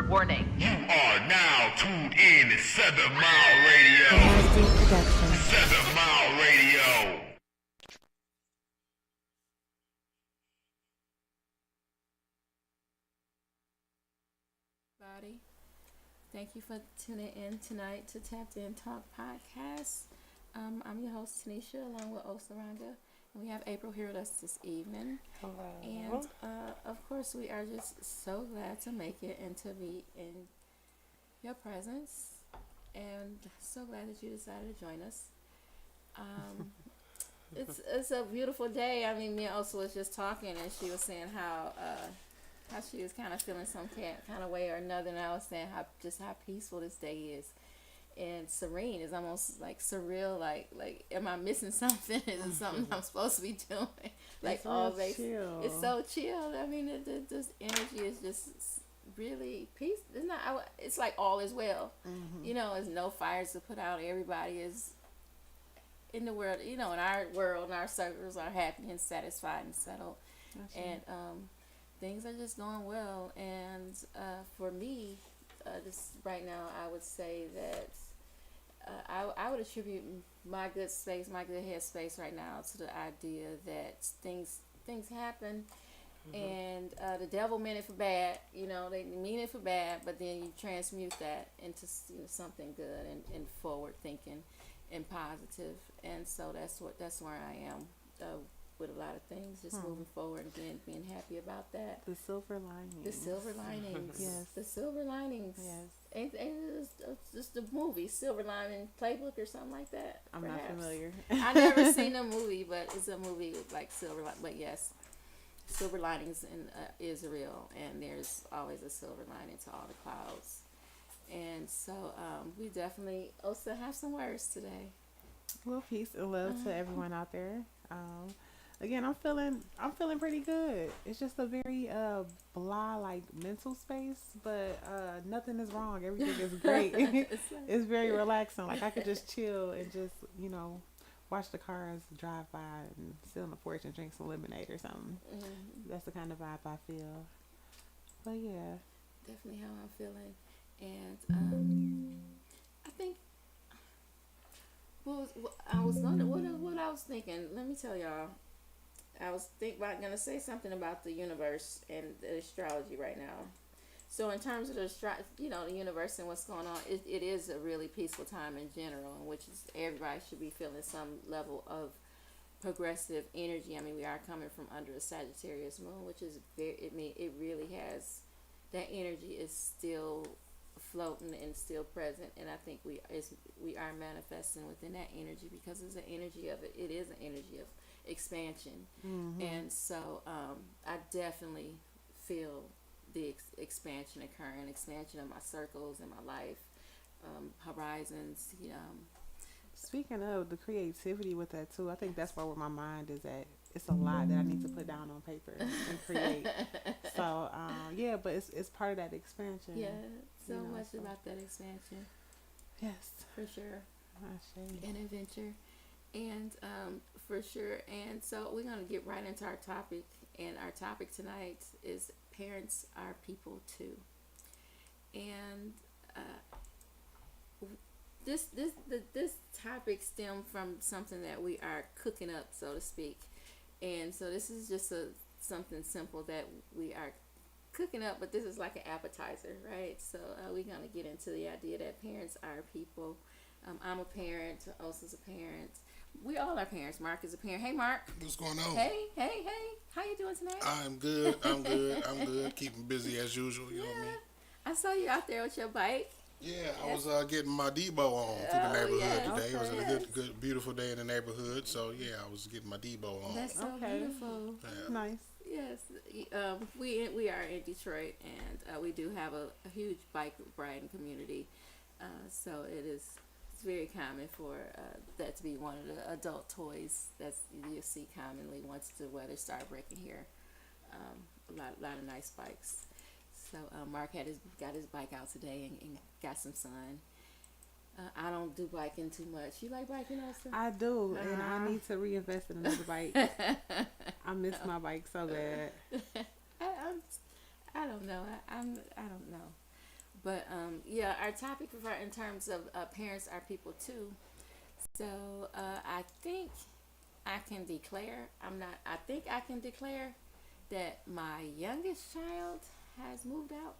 Warning. You are now tuned in to 7 Mile Radio. Production. 7 Mile Radio. Everybody. Thank you for tuning in tonight to Tapped In Talk Podcast. I'm your host Tanisha, along with Osaranga, and we have April here with us this evening. Hello. And of course, we are just so glad to make it and to be in your presence, and so glad that you decided to join us. It's a beautiful day. I mean, me and Osa was just talking, and she was saying how she was kind of feeling some kind of way or another, and I was saying how peaceful this day is and serene. It's almost like surreal. Like am I missing something? Is it something I'm supposed to be doing? Like it's always, chill. it's so chill. I mean, this energy is just really peace. It's not. It's like all is well. Mm-hmm. You know, there's no fires to put out. Everybody is in the world. You know, in our world, in our circles, are happy and satisfied and settled. That's And things are just going well. And for me, this right now, I would say that I would attribute my good space, my good headspace right now to the idea that things happen, and the devil meant it for bad. You know, they mean it for bad, but then you transmute that into something good and forward thinking and positive. And so that's where I am. With a lot of things, just moving forward and being happy about that. the silver lining. The silver linings. Yes. The silver linings. Yes. Ain't it's just the movie Silver Lining Playbook or something like that? I'm perhaps. not familiar. I never seen a movie, but it's a movie with like silver. But yes, silver linings is real, and there's always a silver lining to all the clouds. And so we definitely also have some words today. Well, peace and love to everyone out there. Again, I'm feeling pretty good. It's just a very blah like mental space, but nothing is wrong. Everything is great. It's very relaxing. Like I could just chill and just watch the cars drive by and sit on the porch and drink some lemonade or something. Mm-hmm. That's the kind of vibe I feel. But yeah, Definitely how I'm feeling, and I think what I was thinking. Let me tell y'all. I was gonna say something about the universe and the astrology right now. So in terms of the universe and what's going on, it is a really peaceful time in general, in which everybody should be feeling some level of progressive energy. I mean, we are coming from under a Sagittarius moon, which is it really has that energy is still floating and still present, and I think we are manifesting within that energy because it's an energy of it. It is an energy of expansion. And so I definitely feel the expansion occurring, expansion of my circles and my life, horizons. speaking of the creativity with that too, I think that's where my mind is at. It's a lot that I need to put down on paper and create. So yeah, but it's part of that expansion. Yeah, so much about that expansion. Yes, For sure. I An adventure. And for sure. And so we're going to get right into our topic. And our topic tonight is parents are people too. And this topic stemmed from something that we are cooking up, so to speak. And so this is just something simple that we are cooking up, but this is like an appetizer, right? So we're going to get into the idea that parents are people. I'm a parent. Osa's a parent. We all are parents. Mark is a parent. Hey, Mark. What's going on? Hey. How you doing tonight? I'm good. I'm good. Keeping busy as usual. You know what I mean? I saw you out there with your bike. Yeah, I was getting my Debo on through the neighborhood yeah. today. It was Okay. a good, beautiful day in the neighborhood. So yeah, I was getting my Debo on. That's so Okay. beautiful. Yeah. nice. Yes, we are in Detroit, and we do have a huge bike riding community. So it's very common for that to be one of the adult toys that you see commonly once the weather started breaking here. A lot of nice bikes. So Mark got his bike out today and got some sun. I don't do biking too much. You like biking also? I do, and I need to reinvest in another bike. I miss my bike so bad. I I don't know. I don't know. But yeah, our topic for in terms of parents are people too. So I think I can declare. I'm not. I think I can declare that my youngest child has moved out.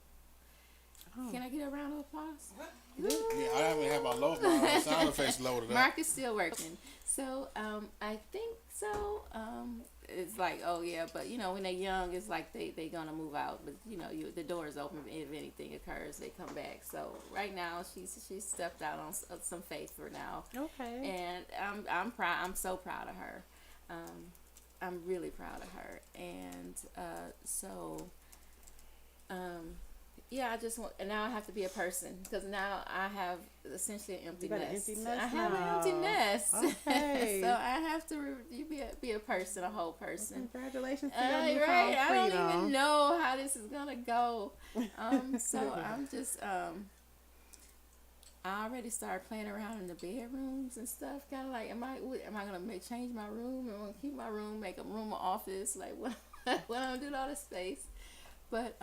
Oh. Can I get a round of applause? Yeah, I haven't had my sound effects loaded up. Mark is still working. So I think so. It's like, oh yeah, but when they're young, it's like they gonna move out. But the door is open. If anything occurs, they come back. So right now, she's stepped out on some faith for now. Okay. And I'm proud. I'm so proud of her. I'm really proud of her. And yeah, I just want, and now I have to be a person because now I have essentially an empty You got an nest. empty nest I have an now. empty nest. Okay. So I have to be a person, a whole person. Congratulations to your newfound Right. I don't freedom. even know how this is gonna go. So I'm just I already started playing around in the bedrooms and stuff. Kind of like, am I gonna change my room? Am I gonna keep my room, make a room an office? Like what I'm gonna do with all the space? But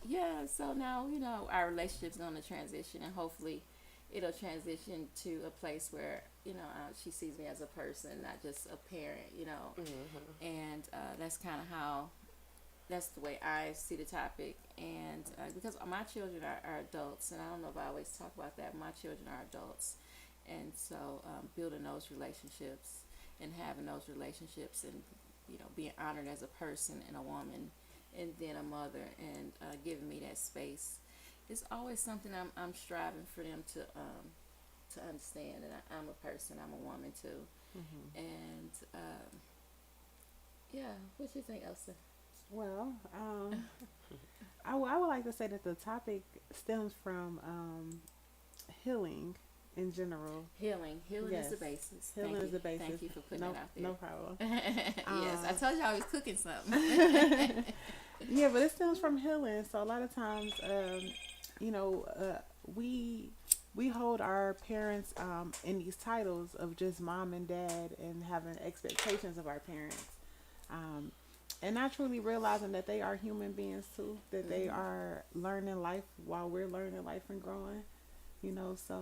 yeah. So now our relationship's gonna transition, and hopefully it'll transition to a place where she sees me as a person, not just a parent. And that's kind of how. That's the way I see the topic, and because my children are adults, and I don't know if I always talk about that. My children are adults, and so building those relationships and having those relationships, and being honored as a person and a woman, and then a mother, and giving me that space is always something I'm striving for them to understand. And I'm a person, I'm a woman too, and yeah. What you think, Elsa? Well, I would like to say that the topic stems from healing in general. Healing Yes. is the basis. Healing is the basis. Thank you for putting No, it out there. no problem. Yes, I told you I was cooking something. Yeah, but it stems from healing. So a lot of times, we hold our parents in these titles of just mom and dad, and having expectations of our parents. And not truly realizing that they are human beings too, that they are learning life while we're learning life and growing, so,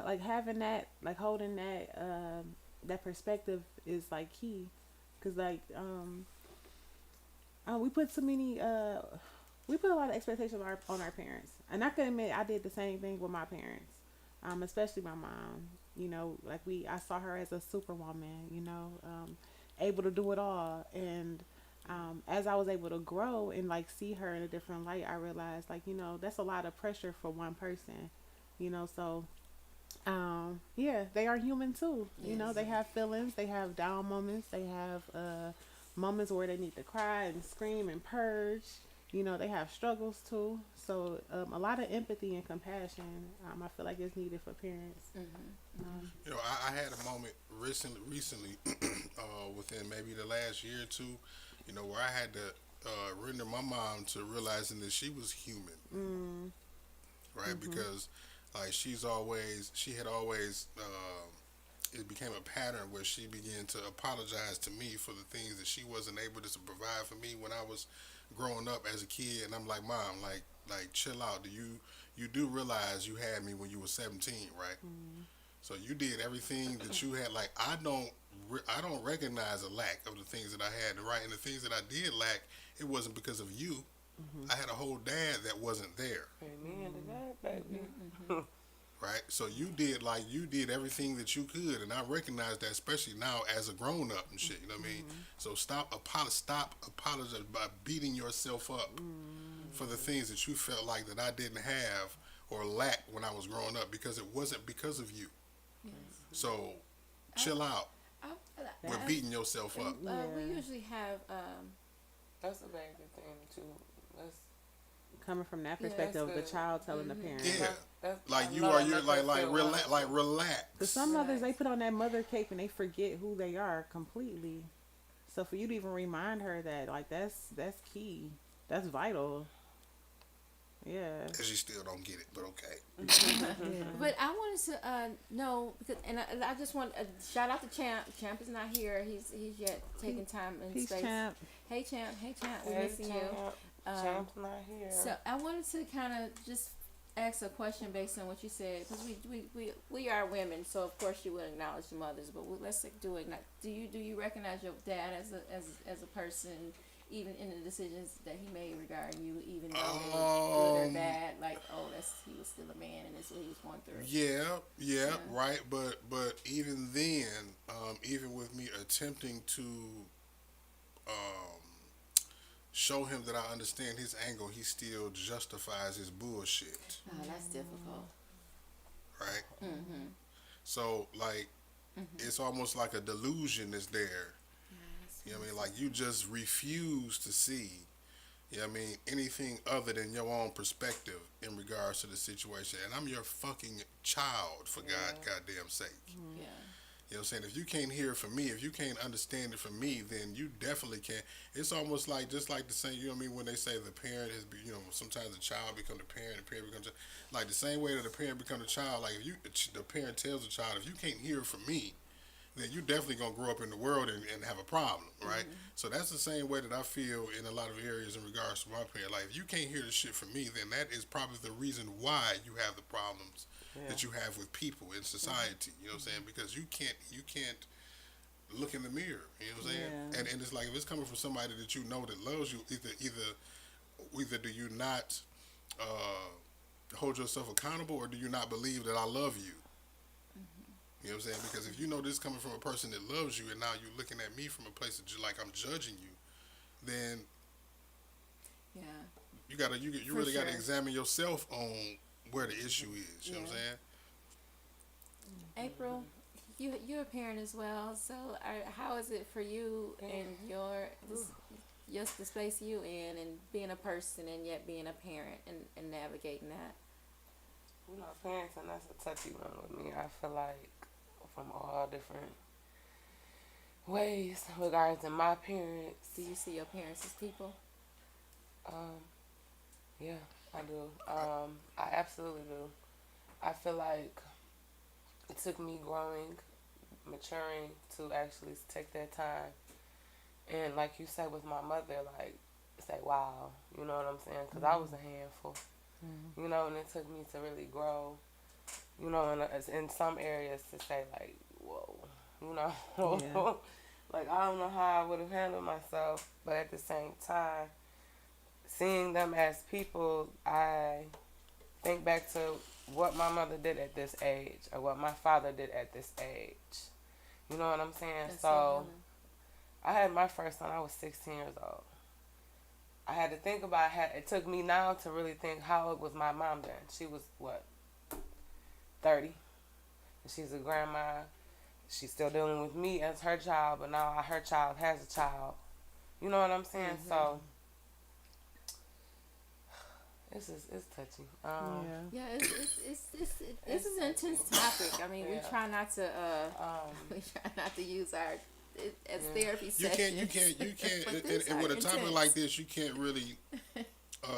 like having that, like holding that perspective is like key. Cause like, we put a lot of expectations on our parents. And I can admit I did the same thing with my parents, especially my mom, like I saw her as a superwoman, able to do it all. And as I was able to grow and like see her in a different light, I realized like that's a lot of pressure for one person, so yeah, they are human too. Yes. They have feelings, they have down moments, they have moments where they need to cry and scream and purge. They have struggles too. So a lot of empathy and compassion, I feel like is needed for parents. I had a moment recently within maybe the last year or two, where I had to render my mom to realizing that she was human, right? Because like she had always it became a pattern where she began to apologize to me for the things that she wasn't able to provide for me when I was growing up as a kid. And I'm like, Mom, like chill out. You do realize you had me when you were 17, right? So you did everything that you had. Like I don't recognize a lack of the things that I had, right? And the things that I did lack, it wasn't because of you. I had a whole dad that wasn't there. Amen to that, baby. Right? So you did everything that you could, and I recognize that, especially now as a grown up and shit. You know what I mean? So stop apologizing by beating yourself up for the things that you felt like that I didn't have or lacked when I was growing up, because it wasn't because of you. Yes. So chill out with beating yourself up. We usually have That's a very good thing too. That's Coming from that Yeah, perspective of the that's good. child telling the parent. Yeah. that's Like I you love are, that you're they like feel relax. Because some mothers, they put on that mother cape and they forget who they are completely. So for you to even remind her that, like, that's key. That's vital. Yeah. And she still don't get it, but okay. But I wanted to know, because, and I just want shout out to Champ. Champ is not here. He's yet taking time and Peace, space. champ. Hey Champ, we're Hey, missing you. Champ. Champ's not here. So I wanted to kind of just ask a question based on what you said, because we are women, so of course you will acknowledge the mothers, but let's do it. Do you recognize your dad as a person, even in the decisions that he made regarding you, even though they were good or bad? Like, he was still a man, and this is what he was going through. Yeah, right. But even then, even with me attempting to show him that I understand his angle, he still justifies his bullshit. Oh, that's difficult. Right? Mm-hmm. So, like, it's almost like a delusion is there. You know what I mean? Like, you just refuse to see, you know what I mean, anything other than your own perspective in regards to the situation. And I'm your fucking child, for goddamn sake. Yeah. You know what I'm saying? If you can't hear it from me, if you can't understand it from me, then you definitely can't. It's almost like, just like the same, you know what I mean, when they say the parent is, you know, sometimes the child becomes the parent becomes, like the same way that the parent becomes the child, like if the parent tells the child, if you can't hear it from me, then you definitely going to grow up in the world and have a problem, right? So that's the same way that I feel in a lot of areas in regards to my parent. Like, if you can't hear the shit from me, then that is probably the reason why you have the problems that you have with people in society, you know what I'm saying? Because you can't look in the mirror, you know what I'm saying? And it's like, if it's coming from somebody that you know that loves you, either do you not hold yourself accountable, or do you not believe that I love you? You know what I'm saying? Because if you know this is coming from a person that loves you, and now you're looking at me from a place that like I'm judging you, then you really gotta examine yourself on where the issue is. You know what I'm saying? April, you're a parent as well. So how is it for you and the space you in, and being a person and yet being a parent and navigating that? You know, parenting, that's a touchy one with me. I feel like from all different ways regarding my parents. Do you see your parents as people? Yeah, I do. I absolutely do. I feel like it took me growing, maturing to actually take that time. And like you said with my mother, like, say, wow, you know what I'm saying? Because I was a handful, you know, and it took me to really grow, you know, in some areas to say, like, whoa, you know, like, I don't know how I would have handled myself, but at the same time, seeing them as people, I think back to what my mother did at this age, or what my father did at this age. You know what I'm saying? So I had my first son, I was 16 years old. I had to think about it took me now to really think how it was my mom then. She was, 30. And she's a grandma. She's still dealing with me as her child, but now her child has a child. You know what I'm saying? So it's touchy. This is an intense topic. I mean, we try not to use our as therapy sessions. You can't. And with a topic like this, you can't really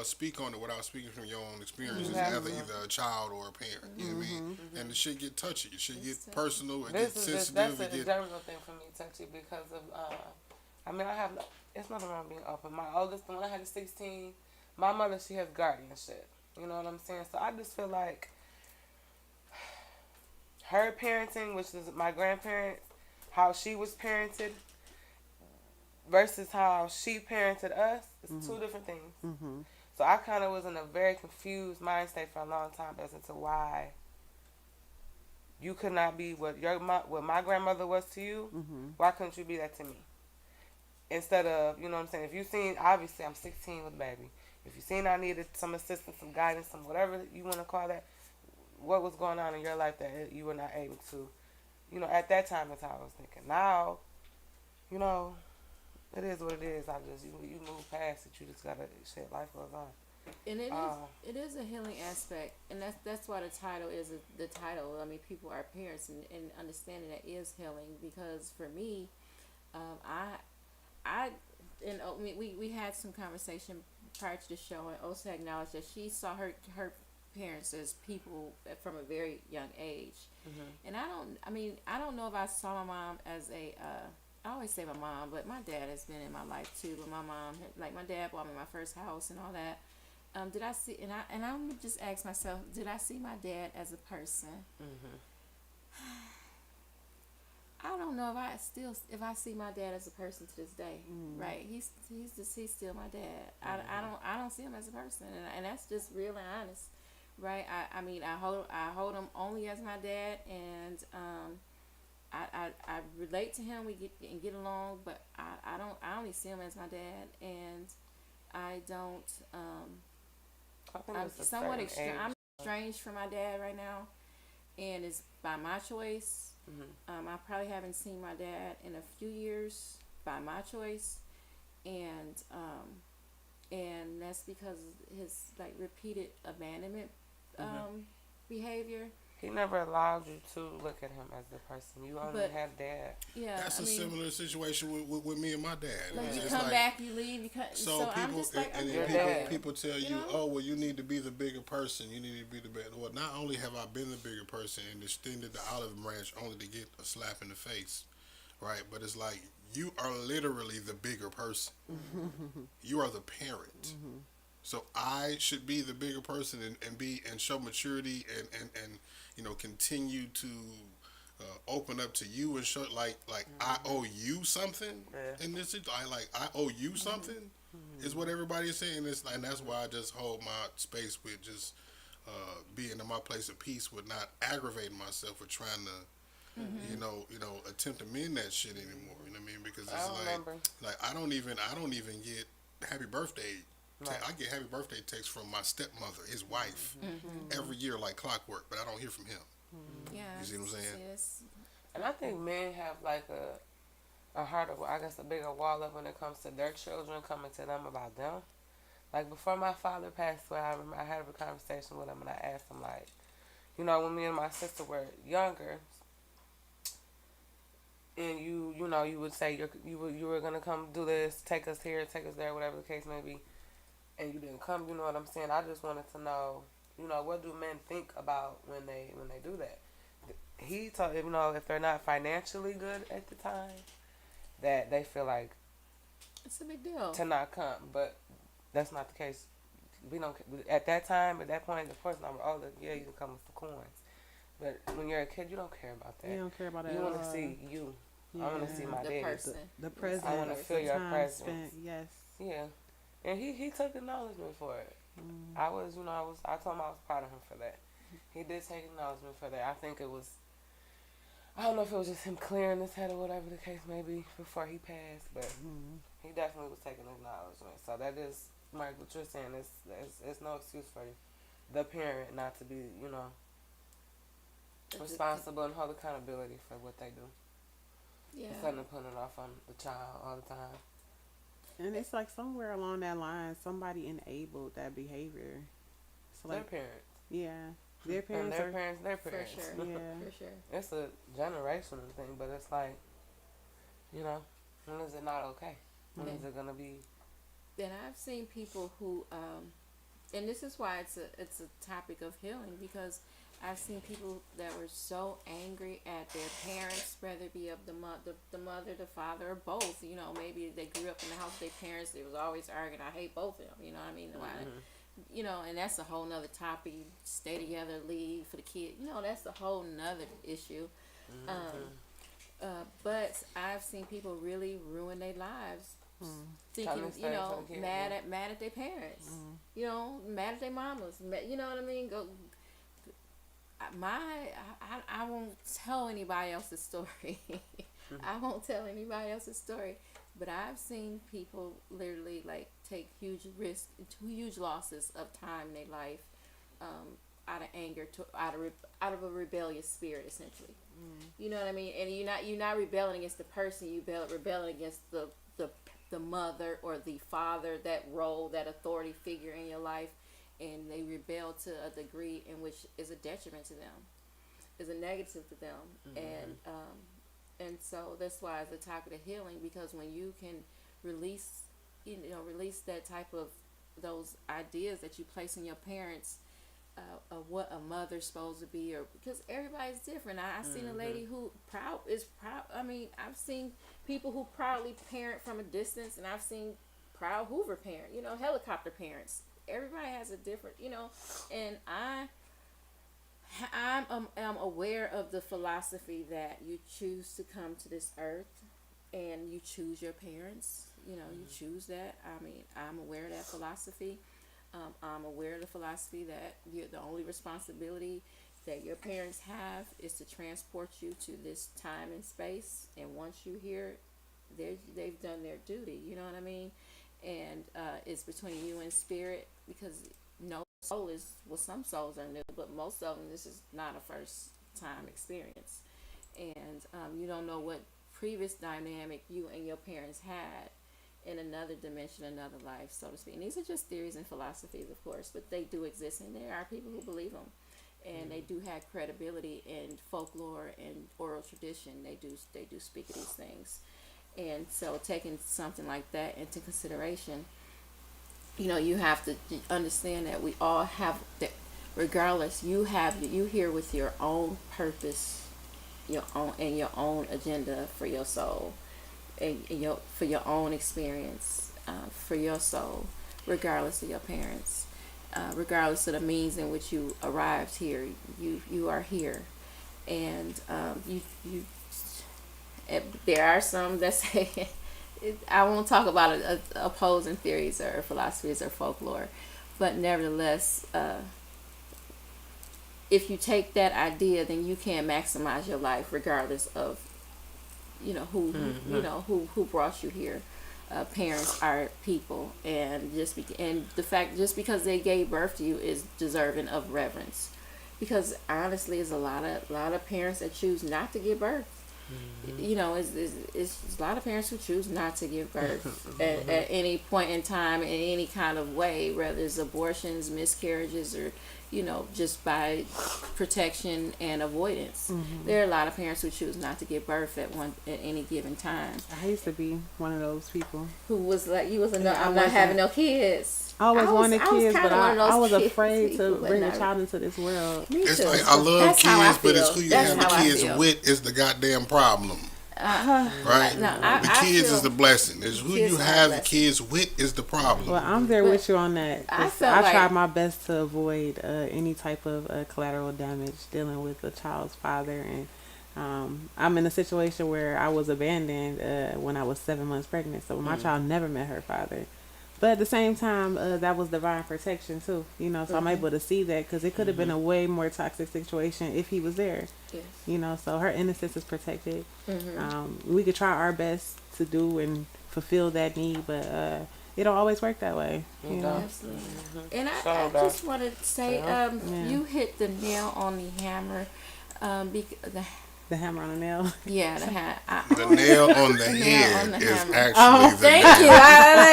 speak on it without speaking from your own experiences as either a child or a parent. You know what I mean? And the shit get touchy. The shit get personal. It gets sensitive. That's a general thing for me, touchy, because of I mean, it's nothing wrong being open. My oldest, when I had a 16, my mother, she has guardianship. You know what I'm saying? So I just feel like her parenting, which is my grandparents, how she was parented versus how she parented us, is two different things. So I kind of was in a very confused mind state for a long time as to why you could not be what my grandmother was to you. Why couldn't you be that to me? Instead of, you know what I'm saying, if you seen, obviously I'm 16 with a baby. If you seen I needed some assistance, some guidance, some whatever you want to call that, what was going on in your life that you were not able to, you know, at that time that's how I was thinking. Now, you know, it is what it is. You move past it. You just gotta, shit, life goes on. And it is a healing aspect, and that's why the title is the title. I mean, people are parents, and understanding that is healing, because for me, we had some conversation prior to the show, and Osa acknowledged that she saw her parents as people from a very young age. And I don't know if I saw my mom as I always say my mom, but my dad has been in my life too. But my mom, like my dad bought me my first house and all that. Did I see? And I would just ask myself, did I see my dad as a person? I don't know if I see my dad as a person to this day. Right? He's still my dad. I don't see him as a person, and that's just real and honest. Right? I mean I hold him only as my dad, and I relate to him. We get along, but I only see him as my dad, and I don't. I think I'm it's a somewhat certain age. I'm estranged from my dad right now, and it's by my choice. I probably haven't seen my dad in a few years by my choice, and that's because of his like repeated abandonment behavior. He never allowed you to look at him as the person. You only But- have dad. Yeah, That's I a mean, similar situation with me and my dad. like It's you just come like- back, you leave, you So so I'm people just like, and I'm Your people, dad. people tell you, know? oh well, you need to be the bigger person. You need to be the better. Well, not only have I been the bigger person and extended the olive branch only to get a slap in the face, right? But it's like you are literally the bigger person. You are the parent. So I should be the bigger person and show maturity and continue to open up to you and show like I owe you something Yeah. in this. I owe you something is what everybody is saying. And that's why I just hold my space with just being in my place of peace with not aggravating myself with trying to attempt to mend that shit anymore. You know what I mean? Because it's I remember. I don't even get happy birthday. Right. I get happy birthday texts from my stepmother, his wife, every year like clockwork, but I don't hear from him. yeah. You see what I'm saying? Yes. And I think men have like a harder, I guess, a bigger wall up when it comes to their children coming to them about them. Like before my father passed away, I remember I had a conversation with him and I asked him like, when me and my sister were younger, and you would say you were gonna come do this, take us here, take us there, whatever the case may be, and you didn't come. You know what I'm saying? I just wanted to know, what do men think about when they do that? He told if they're not financially good at the time, that they feel like It's a big deal. to not come, but that's not the case. We don't at that time, at that point, of course, when we're older, yeah, you can come with the coins, but when you're a kid, you don't care about that. You don't care about that. You at want to all. see you. I want to see my The dad. person. the presence. I wanna feel the your time presence. spent, yes. Yeah, and he took acknowledgement for it. I told him I was proud of him for that. He did take acknowledgement for that. I think it was, I don't know if it was just him clearing his head or whatever the case may be before he passed, but he definitely was taking acknowledgement. So that is, Mike, what you're saying it's no excuse for the parent not to be, responsible and hold accountability for what they do. Yeah. Instead of putting it off on the child all the time. And it's like somewhere along that line, somebody enabled that behavior. So Their like, parents. yeah, their And parents their are. parents, their For parents. sure. Yeah. For sure. It's a generational thing, but it's like, when is it not okay? When is it gonna be? And I've seen people who, and this is why it's a topic of healing, because I've seen people that were so angry at their parents, whether it be of the mother, the father, or both. Maybe they grew up in the house with their parents. They was always arguing. I hate both of them. You know what I mean? And that's a whole nother topic. You stay together, leave for the kid. That's a whole nother issue. But I've seen people really ruin their lives. Thinking, Trying to stay for the kid, mad at their parents. Mad at their mamas. You know what I mean? I won't tell anybody else's story. I won't tell anybody else's story. But I've seen people literally like take huge risks, huge losses of time in their life, out of anger, out of a rebellious spirit, essentially. You know what I mean? And you're not rebelling against the person. You rebelling against the mother or the father, that role, that authority figure in your life. And they rebel to a degree in which is a detriment to them, is a negative to them, and so that's why it's a topic of healing, because when you can release that type of those ideas that you place in your parents, what a mother's supposed to be, or because everybody's different. I seen a lady who is proud. I mean, I've seen people who proudly parent from a distance, and I've seen proud Hoover parent, helicopter parents. Everybody has a different, and I'm aware of the philosophy that you choose to come to this earth, and you choose your parents. You choose that. I mean, I'm aware of that philosophy. I'm aware of the philosophy that the only responsibility that your parents have is to transport you to this time and space. And once you're here, they've done their duty. You know what I mean? And it's between you and spirit, because no soul is, well, some souls are new, but most of them, this is not a first time experience. And you don't know what previous dynamic you and your parents had in another dimension, another life, so to speak. And these are just theories and philosophies, of course, but they do exist, and there are people who believe them, and they do have credibility in folklore and oral tradition. They do speak of these things. And so taking something like that into consideration, you have to understand that we all have that. Regardless, you here with your own purpose, your own agenda for your soul, and for your own experience, for your soul, regardless of your parents, regardless of the means in which you arrived here. You are here, and there are some that say, I won't talk about opposing theories or philosophies or folklore, but nevertheless, if you take that idea, then you can maximize your life regardless of who brought you here. Parents are people, and just because they gave birth to you is deserving of reverence, because honestly, there's a lot of parents that choose not to give birth. It's a lot of parents who choose not to give birth at any point in time, in any kind of way, whether it's abortions, miscarriages, or just by protection and avoidance. There are a lot of parents who choose not to give birth at any given time. I used to be one of those people who was like, I'm not having no kids. I always wanted kids, but I was afraid to bring a child into this world. Me It's too. like, I love kids, but it's who you That's have the how I kids feel. with is the goddamn problem. Right? The kids is the blessing. It's who you have the kids with is the problem. Well, I'm there with you on that. I 'Cause felt I like- tried my best to avoid any type of collateral damage dealing with a child's father, and I'm in a situation where I was abandoned when I was 7 months pregnant, so my child never met her father. But at the same time, that was divine protection too, so I'm able to see that, because it could have been a way more toxic situation if he was there. Yes. So her innocence is protected. We could try our best to do and fulfill that need, but it don't always work that way. You know? Absolutely. And I just want to say, you hit the nail on the hammer. The hammer on the nail. Yeah, The nail on the nail on head the is hammer. actually the Thank nail. you.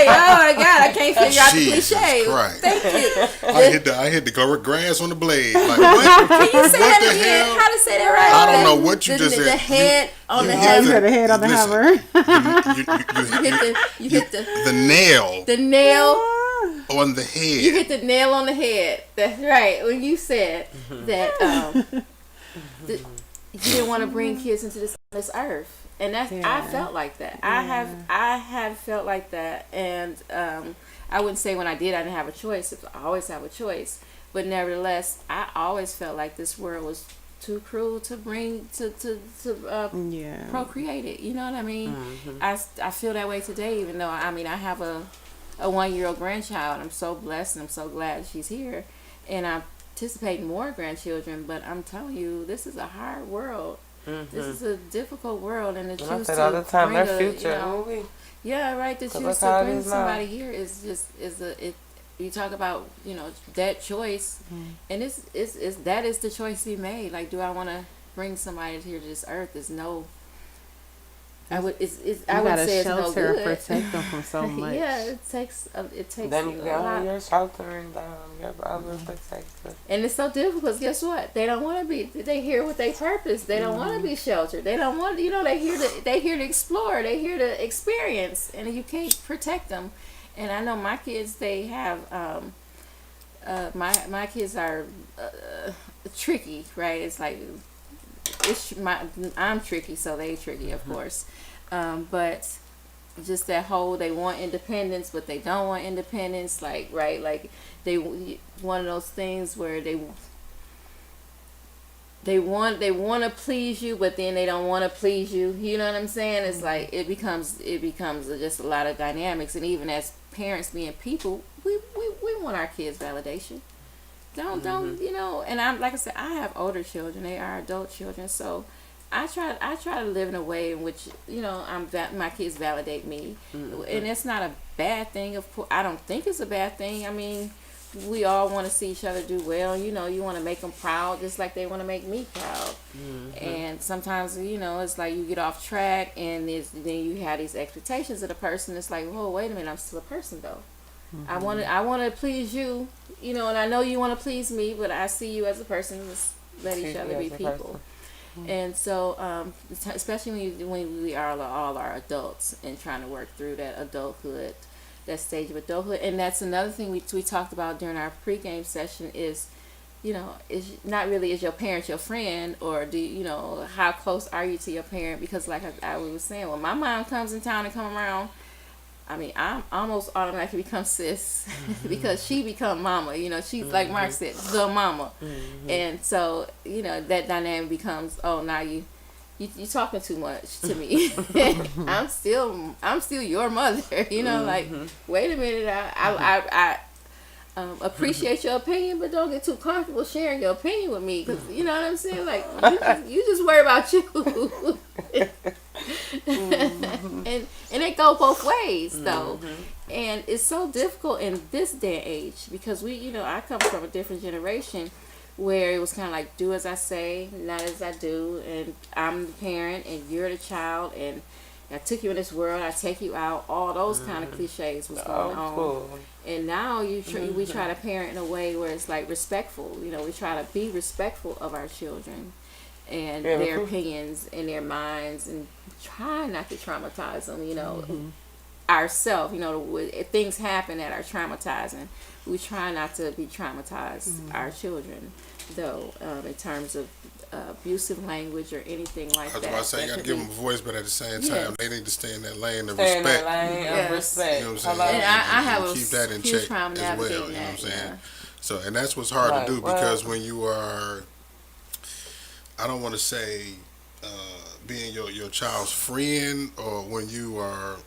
Oh my God, I can't figure out the Jesus cliche. Christ. Thank you. I hit the grass on the blade. Like, what? Can you say that the again? hell? How to say that right? I don't know what you just said. The head on the You hammer. said the head on the Listen. hammer. You hit The nail the nail. on the You head. hit the nail on the head. That's right. When you said that you didn't want to bring kids into this earth, and that's I felt like that. I have felt like that, and I wouldn't say when I did I didn't have a choice. I always have a choice, but nevertheless, I always felt like this world was too cruel to bring to procreate it. You know what I mean? I feel that way today, even though I have a 1-year-old grandchild. I'm so blessed and I'm so glad she's here, and I'm anticipating more grandchildren. But I'm telling you, this is a hard world. This is a difficult world, and to choose I say all the to time, bring their future. to choose to bring somebody here is you talk about that choice, and that is the choice to be made. Like, do I want to bring somebody here to this earth? There's no. I would say it's no shelter and good. protect them from so much. Yeah, it takes. Then you a got lot. your sheltering down, your brother protected. And it's so difficult because guess what? They don't want to be. They here with their purpose. They don't want to be sheltered. They don't want. They here to explore. They here to experience, and you can't protect them. And I know my kids. They have my kids are tricky, right? It's like I'm tricky, so they tricky, of course. But just that whole they want independence, but they don't want independence. Like right, like they one of those things where they want to please you, but then they don't want to please you. You know what I'm saying? It's like it becomes just a lot of dynamics, and even as parents being people, we want our kids validation. Don't you know? And I'm like I said, I have older children. They are adult children, so I try to live in a way in which my kids validate me, and it's not a bad thing. Of course, I don't think it's a bad thing. I mean, we all want to see each other do well. You want to make them proud, just like they want to make me proud. And sometimes it's like you get off track, and then you have these expectations of the person. It's like, whoa, wait a minute, I'm still a person though. I want to please you, and I know you want to please me, but I see you as a person. Let's let each other be people. And so, especially when we are all our adults and trying to work through that adulthood, that stage of adulthood. And that's another thing we talked about during our pregame session is, is not really is your parent your friend, or how close are you to your parent? Because like I was saying, when my mom comes in town and come around, I mean, I'm almost automatically become sis because she become mama. She's like Mark said, the mama, and so that dynamic becomes, oh, now you talking too much to me. I'm still your mother. Like, wait a minute, I appreciate your opinion, but don't get too comfortable sharing your opinion with me, because you know what I'm saying. Like, you just worry about you. And it go both ways though, and it's so difficult in this day and age because I come from a different generation where it was kind of like do as I say, not as I do, and I'm the parent and you're the child, and I took you in this world, I take you out. All those kind of cliches was going on. Cool. And now we try to parent in a way where it's like respectful. We try to be respectful of our children and their opinions and their minds, and try not to traumatize them. Ourselves. Things happen that are traumatizing. We try not to be traumatized our children, though, in terms of abusive language or anything like that. I was about to say, you got to give them a voice, but at the same time, they need to stay in that lane of respect. Respect. You know what I'm saying? And I have a keep that in huge check problem as well. You know navigating what I'm saying? that. So, and that's what's hard to do, because when you are, I don't want to say being your child's friend, or when you are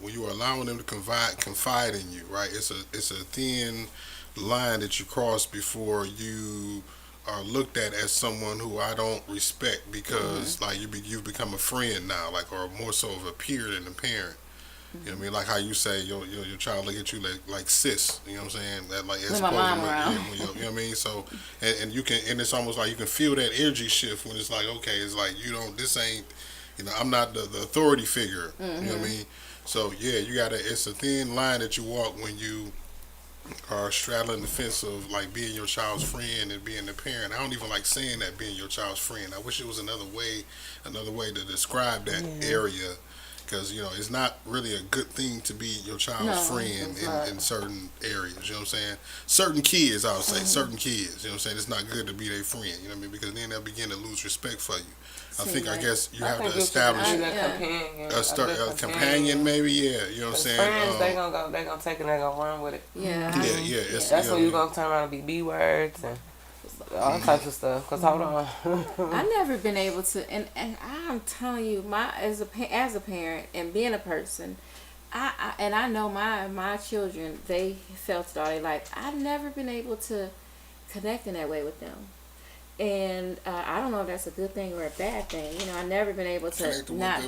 allowing them to confide in you, right? It's a thin line that you cross before you are looked at as someone who I don't respect, because like you've become a friend now, like, or more so of a peer than a parent. You know what I mean? Like how you say your child look at you like sis. You know what I'm saying? That like as my mom around. You know what I mean? So and you can, and it's almost like you can feel that energy shift when it's like, okay, it's like this ain't, I'm not the authority figure. You know what I mean? So yeah, it's a thin line that you walk when you are straddling the fence of like being your child's friend and being the parent. I don't even like saying that, being your child's friend. I wish it was another way to describe that area, because it's not really a good thing to be your child's friend in certain areas. You know what I'm saying? Certain kids, I would say, certain kids. You know what I'm saying? It's not good to be their friend. You know what I mean? Because then they'll begin to lose respect for you. I guess you have to establish a companion, maybe. Yeah, you know what I'm saying. Friends, they gonna take it, they gonna run with it. Yeah. That's when you gonna turn around and be B words and all types of stuff. Cause hold on, I've never been able to, and I'm telling you, as a parent and being a person, I know my children, they felt it all their life. I've never been able to connect in that way with them. And I don't know if that's a good thing or a bad thing. I've never been able to not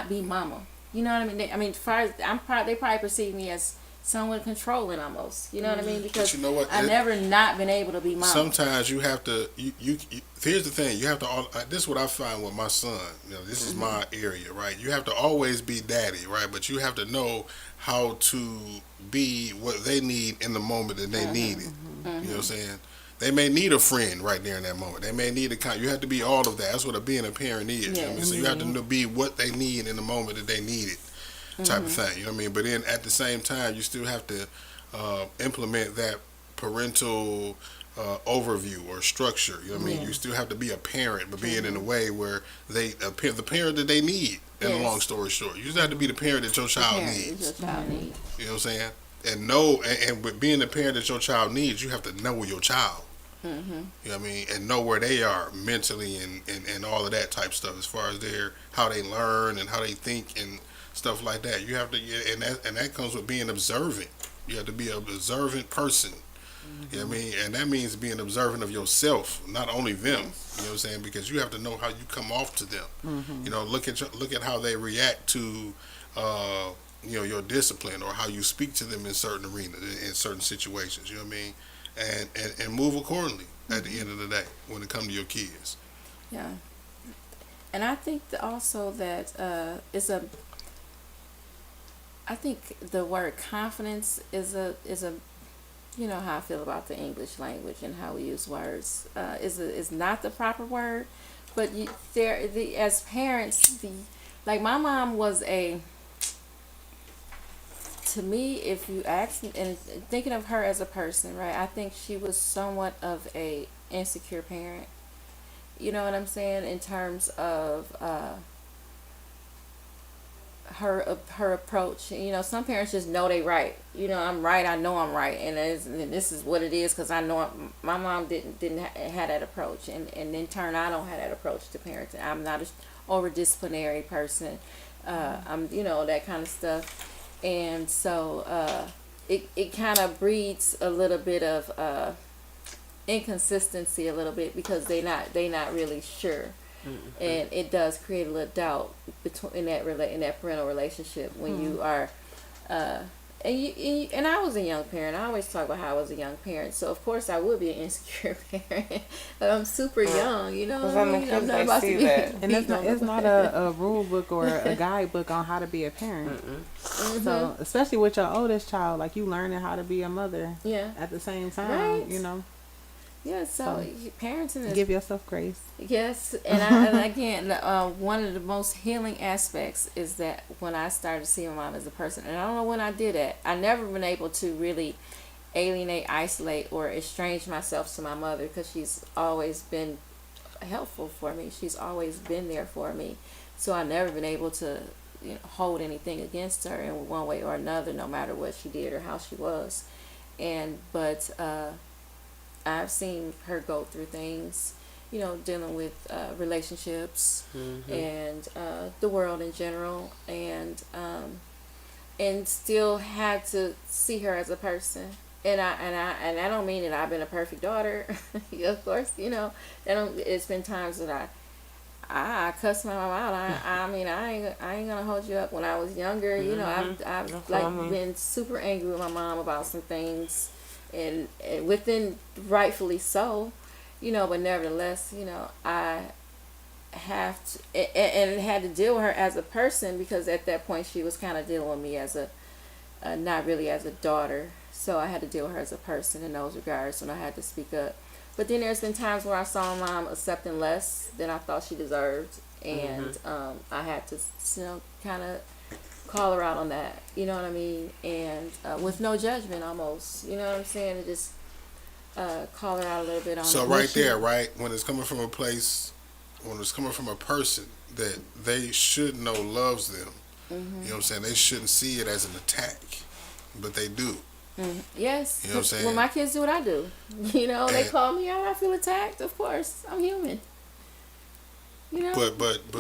be mama. You know what I mean? As far as they probably perceive me as someone controlling almost. You know what I mean? Because I've never not been able to be mama. Sometimes you have to. You here's the thing. You have to. This is what I find with my son. This is my area, right? You have to always be daddy, right? But you have to know how to be what they need in the moment that they need it. You know what I'm saying? They may need a friend right there in that moment. They may need you have to be all of that. That's what being a parent is. You know what I mean? So you have to be what they need in the moment that they need it, type of thing. You know what I mean? But then at the same time, you still have to implement that parental overview or structure. You know what I mean? You still have to be a parent, but be it in a way where the parent that they need. And a long story short, you just have to be the parent that your child needs. You know what I'm saying? And know, and with being the parent that your child needs, you have to know your child. You know what I mean? And know where they are mentally and all of that type stuff as far as how they learn and how they think and stuff like that. You have to, and that comes with being observant. You have to be an observant person. You know what I mean? And that means being observant of yourself, not only them. You know what I'm saying? Because you have to know how you come off to them. You know, look at how they react to, your discipline or how you speak to them in certain arenas, in certain situations. You know what I mean? And move accordingly at the end of the day when it comes to your kids. Yeah. And I think also that I think the word confidence is a you know how I feel about the English language and how we use words is not the proper word, but as parents, like my mom was to me, if you ask me, and thinking of her as a person, right, I think she was somewhat of a insecure parent. You know what I'm saying? In terms of her approach. You know, some parents just know they right. You know, I'm right. I know I'm right, and this is what it is because I know my mom didn't have that approach, and in turn I don't have that approach to parenting. I'm not a over disciplinary person. I'm that kind of stuff, and so it kind of breeds a little bit of inconsistency a little bit because they not really sure. And it does create a little doubt in that parental relationship when you are, and I was a young parent. I always talk about how I was a young parent, so of course I would be an insecure parent. But I'm super young, you know. I mean, I'm not about to be. And it's not a rule book or a guidebook on how to be a parent. So especially with your oldest child, like you learning how to be a mother. Yeah. At the same time, Right. you know. Yeah. So parenting is give yourself grace. Yes, and again, one of the most healing aspects is that when I started to see my mom as a person, and I don't know when I did that, I never been able to really alienate, isolate, or estrange myself to my mother because she's always been helpful for me. She's always been there for me, so I never been able to hold anything against her in one way or another, no matter what she did or how she was. But I've seen her go through things. Dealing with relationships and the world in general, and still had to see her as a person. And I don't mean that I've been a perfect daughter, of course. It's been times that I cussed my mom out. I mean, I ain't gonna hold you up. When I was younger, I've been super angry with my mom about some things, and within rightfully so. But nevertheless, I have to, and had to deal with her as a person because at that point she was kind of dealing with me as not really as a daughter. So I had to deal with her as a person in those regards when I had to speak up. But then there's been times where I saw my mom accepting less than I thought she deserved, and I had to, kind of call her out on that. You know what I mean? And with no judgment, almost. You know what I'm saying? And just call her out a little bit on so right there, right, when it's coming from a place, when it's coming from a person that they should know loves them, you know what I'm saying, they shouldn't see it as an attack, but they do. Yes. You know what I'm saying? When my kids do what I do, they call me out, I feel attacked. Of course, I'm human. But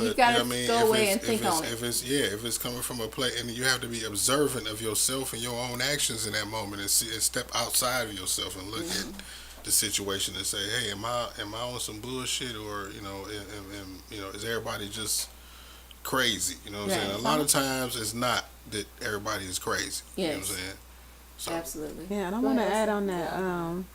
you gotta go away and think on it. If it's coming from a place, and you have to be observant of yourself and your own actions in that moment, and step outside of yourself and look at the situation and say, hey, am I on some bullshit, or is everybody just crazy? You know what I'm saying? A lot of times it's not that everybody is crazy. Yes. You know what I'm saying? So. Absolutely. Yeah, and I want to add on that.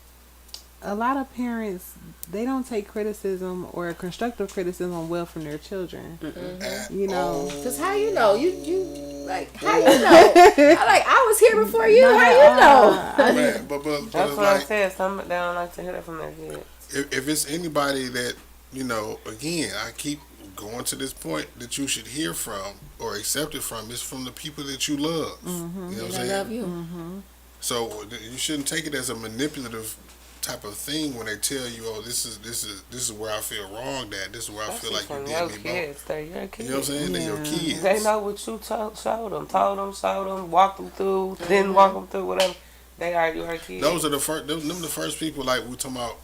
A lot of parents, they don't take criticism or constructive criticism well from their children. Because how you know? You like, how you know? I was here before you. How you know? But that's what I said. Some they don't like to hear that from their kids. If it's anybody that, again, I keep going to this point that you should hear from or accept it from, is from the people that you love. You know what I'm saying? I love you. So you shouldn't take it as a manipulative type of thing when they tell you, "Oh, this is where I feel wronged at. This is where I feel like you your did me wrong." kids. They're your kids. You know what I'm saying? They're your Yeah. kids. They know what you showed them, told them, walked them through, didn't walk them through, whatever. They are your kids. Those are the first. Them the first people like we talking about.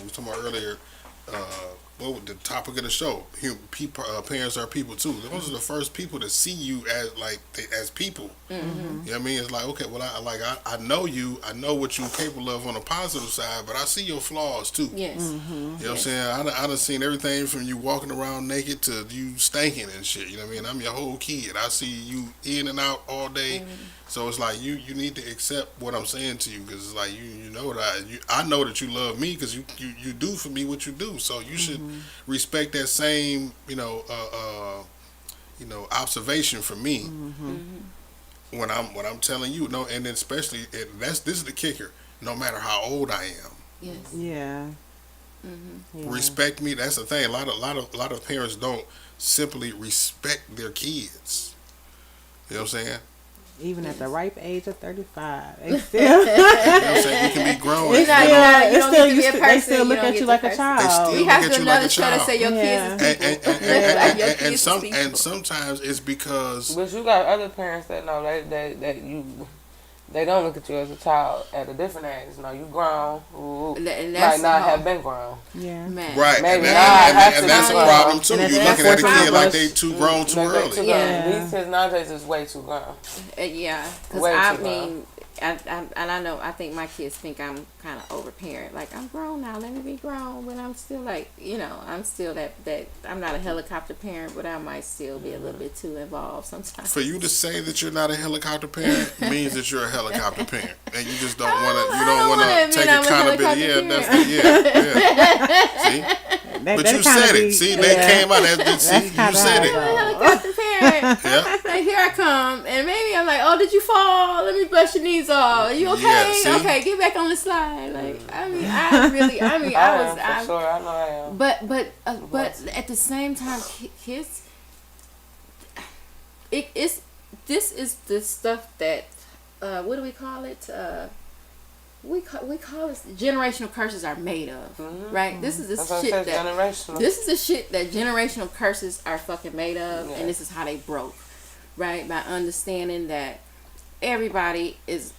We talking about earlier. What was the topic of the show? People, parents are people too. Those are the first people to see you as as people. You know what I mean? It's like, okay, well, I know you. I know what you're capable of on the positive side, but I see your flaws too. Yes. You know what I'm saying? I done seen everything from you walking around naked to you stinking and shit. You know what I mean? I'm your whole kid. I see you in and out all day. So it's like you need to accept what I'm saying to you, because it's like you know that I know that you love me because you do for me what you do. So you should respect that same observation from me when I'm telling you. No, and then especially this is the kicker. No matter how old I am, Yes. Yeah. Yeah. respect me. That's the thing. A lot of parents don't simply respect their kids. You know what I'm saying? Even at the ripe age of 35, they still, You know what I'm saying? You can be grown. It's not, you know, you don't get to be a they person. still You look don't at get you to like a person. child. They We still have look to at you like another a show that child. say your Yeah. kids is people. And some people. and sometimes it's because But you got other parents that know they don't look at you as a child at a different age. No, you grown. Ooh, And that's might not have been grown. Yeah. man. right, Maybe and, not. Have and to that's a be problem grown. too. And You're that's looking at a what kid like rush. they too grown too Like they early. too Yeah. grown. These kids nowadays is way too grown. Yeah, because Way I too mean, I know, I think my kids think I'm kind of overparent. Like, I'm grown now, let me be grown, but I'm still like, I'm still that I'm not a helicopter parent, but I might still be a little bit too involved sometimes. For you to say that you're not a helicopter parent means that you're a helicopter parent, and you just don't want to. You I don't don't want wanna to take admit I'm a accountability. Yeah, helicopter that's See, That, but that you kinda said be- it. See, yeah. that came out. See, you kinda said how it. it I'm a helicopter parent. Yeah. Like, here I come, and maybe I'm like, oh, did you fall? Let me brush your knees off. Are you okay? Yeah, see? Okay, get back on the slide. Like, I was, for sure. I know I am. but at the same time, kids, this is the stuff that, what do we call it? We call it generational curses are made of, right? This is That's what shit I said, that generational. this is the shit that generational curses are fucking made of, Yeah. and this is how they broke, right? By understanding that everybody is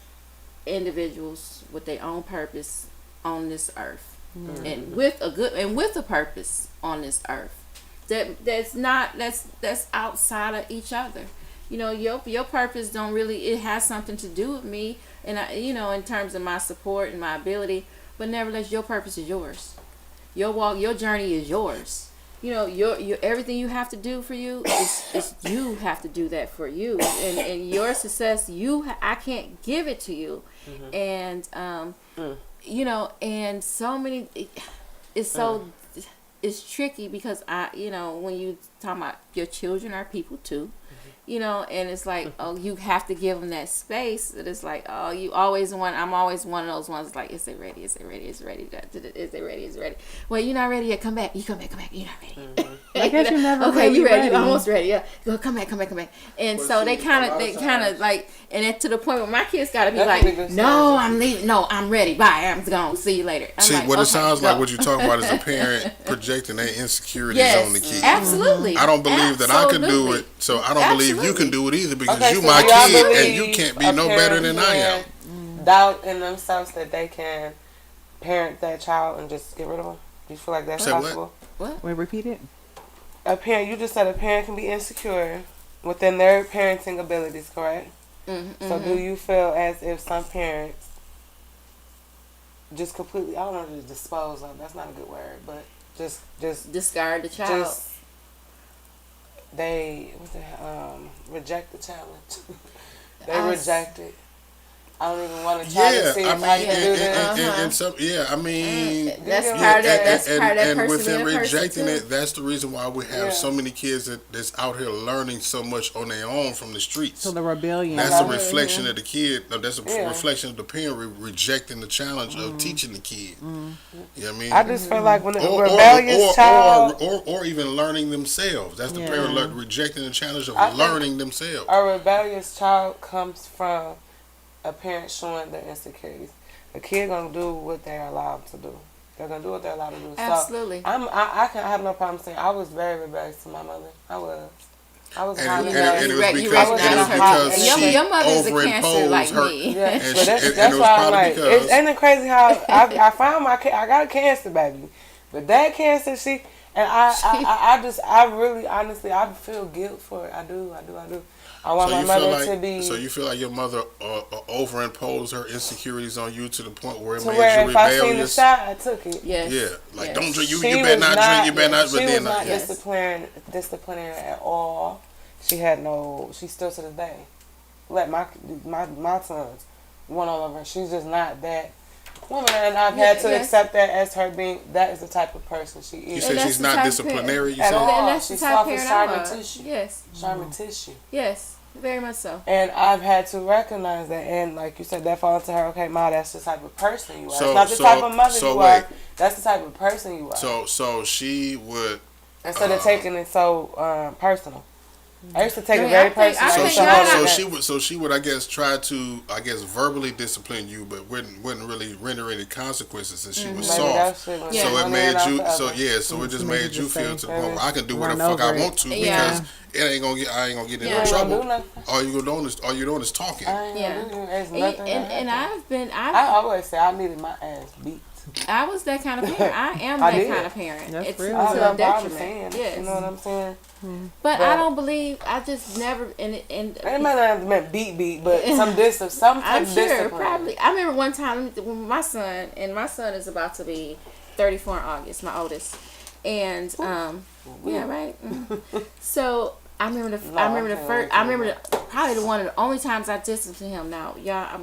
individuals with their own purpose on this earth, and with a purpose on this earth. That's outside of each other. Your purpose don't really. It has something to do with me, and in terms of my support and my ability. But nevertheless, your purpose is yours. Your walk, your journey is yours. Your everything you have to do for you is you have to do that for you, and your success. I can't give it to you, and and so many. It's tricky because when you talk about your children are people too. And it's like, oh, you have to give them that space. It's like, oh, I'm always one of those ones like, is it ready? Is it ready? Is it ready? Is it ready? Is it ready? Well, you're not ready yet. Come back. You're not ready. I guess you never okay, really you ready? ready. You're almost ready. Yeah. Go, come back. And But so see, they kind a lot of of times- like, and then to the point where my kids got to be That's like, what niggas no, say. I'm leaving. No, I'm ready. Bye. I'm gone. See you later. I'm See, like, what it okay, sounds go. like, what you're talking about is a parent projecting their insecurities Yes, on the kid. absolutely. I don't believe that I can do Absolutely. it, so I don't believe you can Absolutely. do it either because Okay, you so my do y'all kid and believe you can't be a no better parent than I am. can doubt in themselves that they can parent that child and just get rid of them? Do you feel like that's Say what? possible? Wait, repeat it. A parent, you just said a parent can be insecure within their parenting abilities, correct? So do you feel as if some parents just completely, I don't know, to dispose of, that's not a good word, but just Discard the child. just they reject the challenge. They reject it. I don't even want to try to see Yeah, I if I mean, can do this. and some, yeah, I mean, That's Yeah, part of that. That's and, part of that and person within being a person rejecting too. it, that's the reason why we have Yeah. so many kids that's out here learning so much on their own from the streets. So the rebellion. That's a reflection of the kid. No, that's a Yeah. reflection of the parent rejecting the challenge of teaching the kid. You know what I mean? I just feel like when a rebellious child, or even learning themselves. That's the Yeah. parent rejecting the challenge of I think learning themselves. a rebellious child comes from a parent showing their insecurities. A kid gonna do what they're allowed to do. They're gonna do what they're allowed to do. Absolutely. So I have no problem saying I was very rebellious to my mother. I was. I was And highly it rebellious. was You because, recognize it her. was because Your- she your mother's a Cancer overimposed like her. me. Yeah, And but she- that's and it why was I'm probably like, because- ain't it crazy how I found I got a cancer baby, but that cancer I really honestly I feel guilt for it. I do. I want So my you feel mother like to be so you feel like your mother overimposed her insecurities on you to the point where it to made where you if I seen the rebellious. shot, I took it. Yes. Yeah, like Yes. don't drink. You She better was not drink. You better not. She But was then not Yes. disciplinary at all. She had no. She still to this day. Let my sons one all over her. She's just not that woman, and I've had to Yes. accept that as her being. That is the type of person she you is. said that's she's the not type of disciplinary. You At said. all. And that's the She's type of soft as parent I sharp was. tissue. Yes. Sharp tissue. Yes. Very much so. And I've had to recognize that, and like you said, that falls to her. Okay, Ma, that's the type of person you are. So- it's not the so- type of mother so you wait. are. That's the type of person you are. So she would. Instead of taking it so personal, I used to take I it mean, very I think- personal. I So think she, God, so I- she would. So she would. I guess try to. I guess verbally discipline you, but wouldn't really render any consequences, and she was Maybe that soft. shit was Yeah. So it one made in and you. out So forever. yeah. So it just Maybe made you just feel say, to the point where I can do what the run fuck I over it. want to Yeah. because it ain't gonna get. I ain't gonna get in Yeah. no You ain't gonna trouble. do nothing. All you doing is talking. I ain't Yeah. gonna do there's And, nothing. and I I always say I needed my ass beat. was that kind of parent. I am I that did. kind of parent. That's It's real. I to a love what I'm detriment. saying. Yes. You know what I'm saying? But But- I don't believe. I just never. And It might not have meant beat, but some discipline, some type I'm of sure discipline. probably. I remember one time when my son is about to be 34 in August, my oldest, and yeah, right. So I remember No, I can't wait I to remember probably one of the only times I disciplined him. Now, y'all,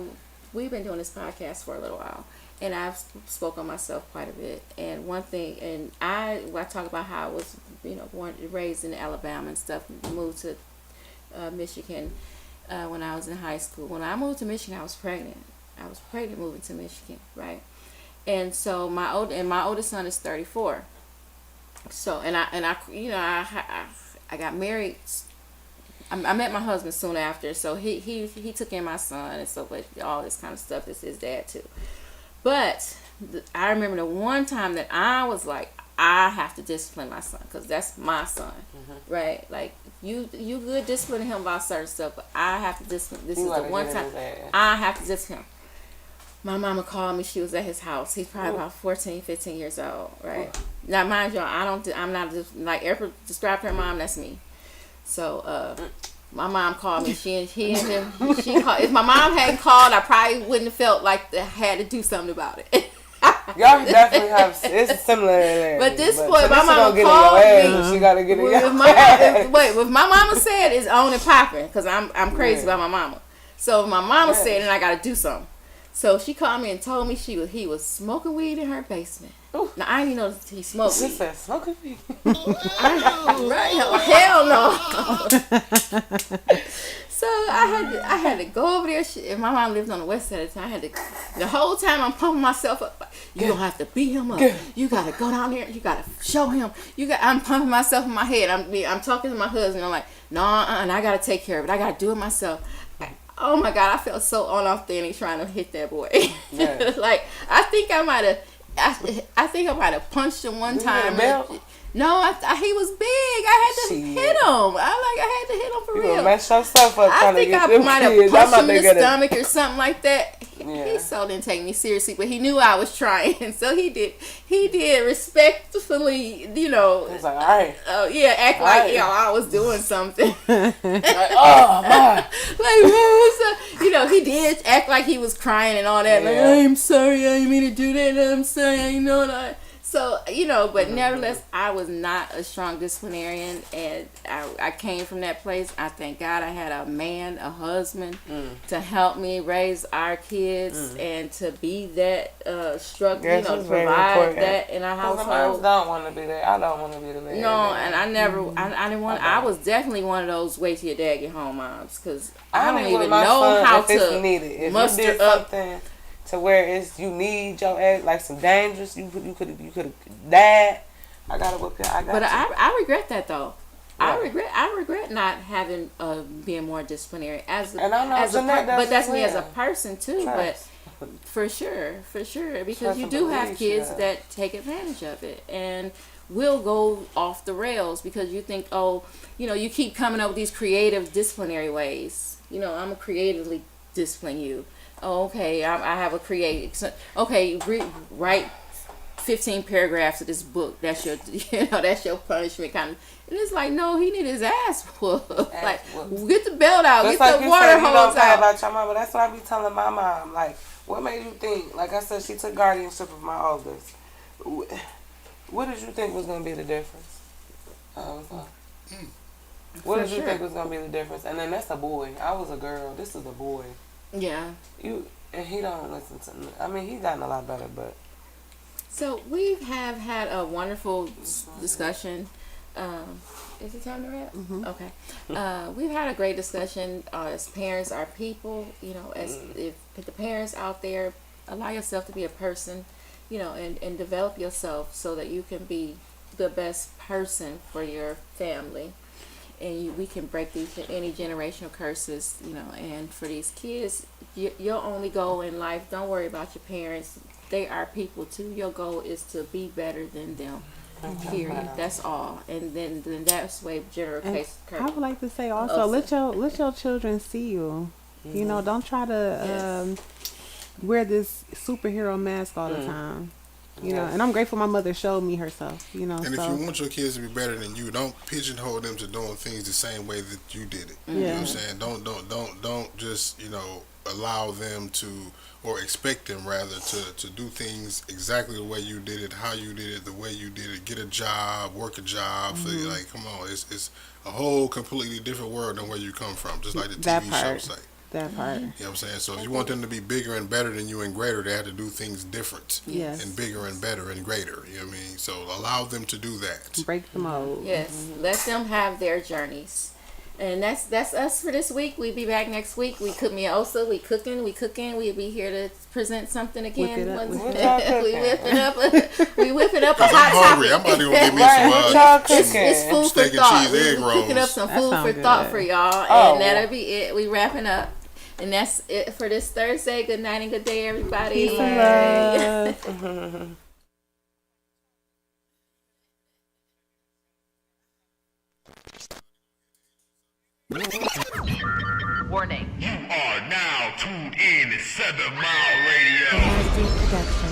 we've been doing this podcast for a little while, and I've spoke on myself quite a bit. And one thing, and I talk about how I was, born raised in Alabama and stuff, moved to Michigan when I was in high school. When I moved to Michigan, I was pregnant. Moving to Michigan, right? And so my oldest son is 34. So I got married. I met my husband soon after, so he took in my son and so, but all this kind of stuff is his dad too. But I remember the one time that I was like, I have to discipline my son because that's my son, right? Like you good disciplining him about certain stuff, but I have to discipline. This is the one time I have to discipline him. My mama called me. She was at his house. He's probably about 14, 15 years old, right? Now, mind you, I'm not just like ever described her mom. That's me. So, my mom called me. She called. If my mom hadn't called, I probably wouldn't have felt like I had to do something about it. Y'all definitely have. It's similar there. But this point, my Talisa mama don't get in called your ass, me. but she gotta get in your If ass. if my mama said it's on and popping, because I'm crazy Yeah. about my mama. So my mama Yeah. said, and I got to do something. So she called me and told me he was smoking weed in her basement. Ooh. Now I didn't know he smoked She weed. said, smoking weed. Right? Hell no. So I had to go over there. And my mom lived on the west side of town. I had to the whole time I'm pumping myself up. You don't have to beat him up. You gotta go down there. You gotta show him. I'm pumping myself in my head. I'm talking to my husband. I'm like, no, and I gotta take care of it. I gotta do it myself. Oh my God, I felt so unauthentic trying to hit that boy. Yeah. Like I think I might have punched him one You hit time. a belt? No, he was big. I had to Shit. hit him. I had to hit him for You real. gonna mess yourself up I trying to think get I them might have kids. punched I'm him not in the thinking stomach or something like that. Yeah. He so didn't take me seriously, but he knew I was trying, so he did respectfully, It's like, all right. act like Right. I was doing something. Like, oh my. Like, what's up? He did act like he was crying and all that. Like, Yeah. I'm sorry, I didn't mean to do that. I'm sorry, I know that. So, but nevertheless, I was not a strong disciplinarian, and I came from that place. I thank God I had a man, a husband, to help me raise our kids and to be that struggle, Yes, to it's very provide important. that in our Because the moms household. don't want to be there. I don't want to be the man. No, and I never, I didn't want. I don't. was definitely one of those wait till your dad get home moms because I I don't mean, even with my know son, how if it's to needed. If muster you did up. something to where you need your ass, like some dangerous, you could have died. I gotta whoop you. But I regret that though. I regret not having being more disciplinary as And I know as a Jeanette does but that's as me as a well. person too. Trust. But for sure, because Trust you and do have believe she kids does. that take advantage of it and will go off the rails because you think, oh, you keep coming up with these creative disciplinary ways. I'm gonna creatively discipline you. Oh, okay, I have a creative. Okay, write 15 paragraphs of this book. That's your, that's your punishment kind of. And it's like, no, he need his ass whooped. Like, whooped. get the belt out, Just get like the you water said, you don't hose care out. about your mama. That's what I be telling my mom. Like, what made you think? Like I said, she took guardianship of my oldest. What did you think was gonna be the difference? What For did you sure. think was gonna be the difference? And then that's a boy. I was a girl. This is a boy. Yeah. And he don't listen to me. I mean, he gotten a lot better, but So we have had a wonderful discussion. Is it time to wrap? Okay. We've had a great discussion. As parents, our people, as if the parents out there, allow yourself to be a person, and develop yourself so that you can be the best person for your family. And we can break any generational curses, and for these kids, your only goal in life, don't worry about your parents. They are people too. Your goal is to be better than them. Period. That's all. And then that's way I would like to say also, let your children see you. Don't try to wear this superhero mask all the time. And I'm grateful my mother showed me herself. And if you want your kids to be better than you, don't pigeonhole them to doing things the same way that you did it. You know what I'm saying? Don't just allow them to, or expect them rather to do things exactly the way you did it, how you did it, the way you did it. Get a job, work a job. For like, come on, it's a whole completely different world than where you come from. Just like the TV show say. That part. You know what I'm saying? So if you want them to be bigger and better than you and greater, they have to do things different. Yes. And bigger and better and greater. You know what I mean? So allow them to do that. Break the mold. Yes. Let them have their journeys. And that's us for this week. We'll be back next week. We cook me also. We cooking. We'll be here to present something again. What y'all cooking? We whipping up a I'm hot hungry. topic. I'm about to go get me What some y'all It's cooking? food for steak and thought. cheese egg We cooking up rolls. some That food sound for good. thought for y'all, Oh. and that'll be it. We wrapping up, and that's it for this Thursday. Good night and good day, everybody. Peace and love. Warning. You are now tuned in to 7 Mile Radio. Production.